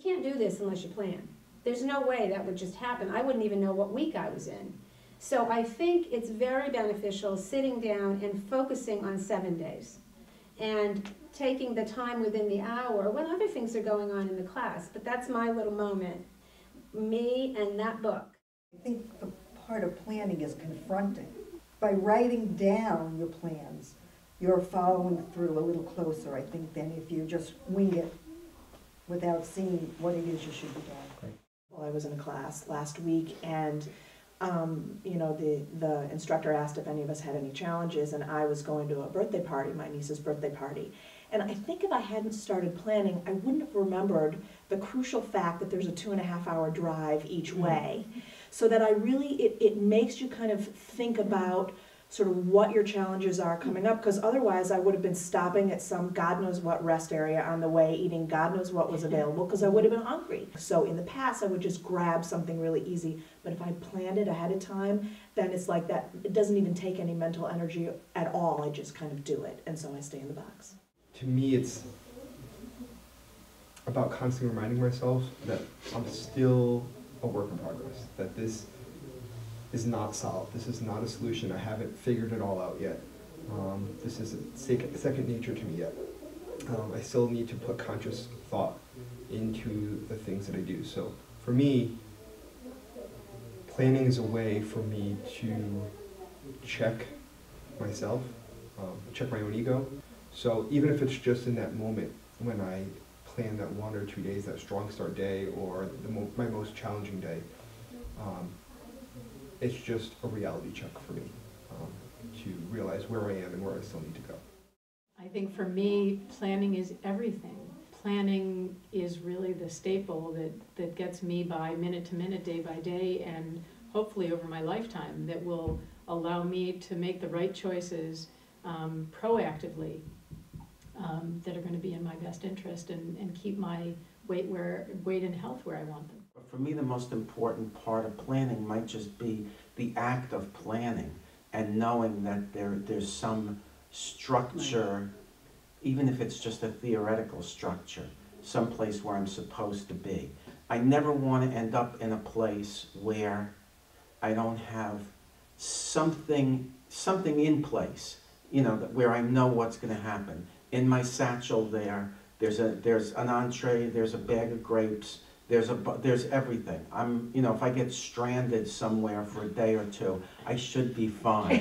can't do this unless you plan. There's no way that would just happen. I wouldn't even know what week I was in. So I think it's very beneficial sitting down and focusing on 7 days and taking the time within the hour when other things are going on in the class. But that's my little moment, me and that book. I think the part of planning is confronting. By writing down your plans, you're following through a little closer, I think, than if you just wing it without seeing what it is you should be doing. Well, I was in a class last week, and you know, the instructor asked if any of us had any challenges, and I was going to a birthday party, my niece's birthday party. And I think if I hadn't started planning, I wouldn't have remembered the crucial fact that there's a 2.5-hour drive each way. So that I really, it makes you kind of think about sort of what your challenges are coming up, because otherwise I would have been stopping at some God knows what rest area on the way, eating God knows what was available, because I would have been hungry. So in the past I would just grab something really easy, but if I planned it ahead of time, then it's like that, it doesn't even take any mental energy at all, I just kind of do it, and so I stay in the box. To me, it's about constantly reminding myself that I'm still a work in progress, that this is not solved. This is not a solution. I haven't figured it all out yet. This isn't second nature to me yet. I still need to put conscious thought into the things that I do. So for me, planning is a way for me to check myself, check my own ego. So even if it's just in that moment when I plan that 1 or 2 days, that strong start day or my most challenging day, it's just a reality check for me to realize where I am and where I still need to go. I think for me, planning is everything. Planning is really the staple that gets me by minute to minute, day by day, and hopefully over my lifetime, that will allow me to make the right choices proactively that are going to be in my best interest and keep my weight and health where I want them. For me, the most important part of planning might just be the act of planning and knowing that there's some structure, even if it's just a theoretical structure, someplace where I'm supposed to be. I never want to end up in a place where I don't have something in place, you know, where I know what's going to happen. In my satchel there's an entree, there's a bag of grapes, there's everything. You know, if I get stranded somewhere for a day or two, I should be fine.